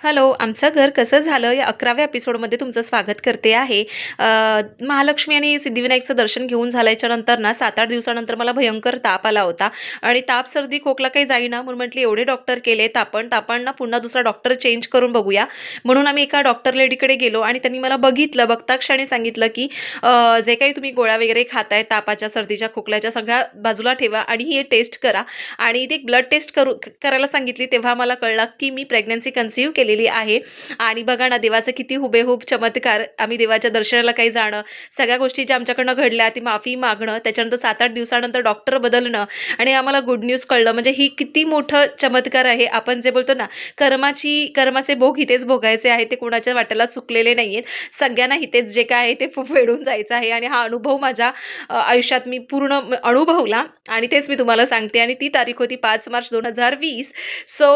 Hello, आमचं घर कसं झालं या 11व्या एपिसोडमध्ये तुमचं स्वागत करते आहे. महालक्ष्मी आणि सिद्धिविनायकचं दर्शन घेऊन झाल्याच्या नंतर ना 7-8 दिवसानंतर मला भयंकर ताप आला होता आणि ताप, सर्दी, खोकला काही जाईना. म्हणून म्हटली एवढे डॉक्टर केले आपण ना पुन्हा दुसरा डॉक्टर चेंज करून बघूया. म्हणून आम्ही एका डॉक्टर लेडीकडे गेलो आणि त्यांनी मला बघितलं. बघता क्षणी सांगितलं की जे काही तुम्ही गोळ्या वगैरे खाताय तापाच्या, सर्दीच्या, खोकल्याच्या सगळ्या बाजूला ठेवा आणि ही टेस्ट करा. आणि ती एक ब्लड टेस्ट करायला सांगितली. तेव्हा मला कळलं की मी प्रेग्नन्सी कन्सीव्ह केलेली आहे. आणि बघा ना, देवाचं किती हुबेहूब चमत्कार. आम्ही देवाच्या दर्शनाला काही जाणं, सगळ्या गोष्टी ज्या आमच्याकडनं घडल्या ती माफी मागणं, त्याच्यानंतर 7-8 दिवसानंतर डॉक्टर बदलणं आणि आम्हाला गुड न्यूज कळलं. म्हणजे ही किती मोठं चमत्कार आहे. आपण जे बोलतो ना, कर्माचे भोग इथेच भोगायचे आहे, ते कोणाच्या वाट्याला चुकलेले नाहीयेत. सगळ्यांना इथेच जे काय आहे ते फेडून जायचं आहे. आणि हा अनुभव माझ्या आयुष्यात मी पूर्ण अनुभवला आणि तेच मी तुम्हाला सांगते. आणि ती तारीख होती 5 मार्च 2020. सो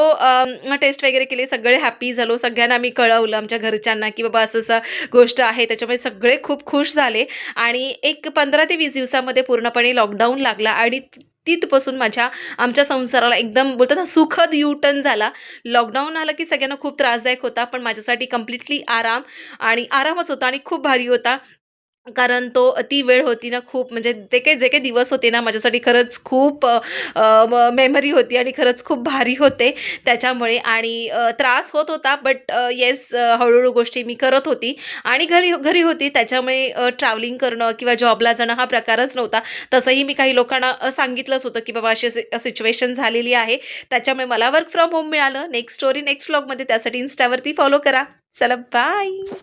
टेस्ट वगैरे केले, सगळे हॅपी झालो. सगळ्यांना आम्ही कळवलं आमच्या घरच्यांना की बाबा असं असं गोष्ट आहे. त्याच्यामुळे सगळे खूप खुश झाले. आणि एक 15 ते 20 दिवसामध्ये पूर्णपणे लॉकडाऊन लागला आणि तिथपासून आमच्या संसाराला एकदम बोलतात ना सुखद यू-टर्न झाला. लॉकडाऊन आलं की सगळ्यांना खूप त्रासदायक होता, पण माझ्यासाठी कम्प्लिटली आरामच होता आणि खूप भारी होता. कारण ती वेळ होती ना खूप, म्हणजे जे काही दिवस होते ना माझ्यासाठी खरंच खूप मेमरी होती आणि खरंच खूप भारी होते त्याच्यामुळे. आणि त्रास होत होता, बट येस, हळूहळू गोष्टी मी करत होती आणि घरी घरी होती. त्याच्यामुळे ट्रॅव्हलिंग करणं किंवा जॉबला जाणं हा प्रकारच नव्हता. तसंही मी काही लोकांना सांगितलंच होतं की बाबा अशी सिच्युएशन झालेली आहे. त्याच्यामुळे मला वर्क फ्रॉम होम मिळालं. नेक्स्ट स्टोरी नेक्स्ट व्लॉगमध्ये, त्यासाठी इन्स्टावरती फॉलो करा. चला, बाय.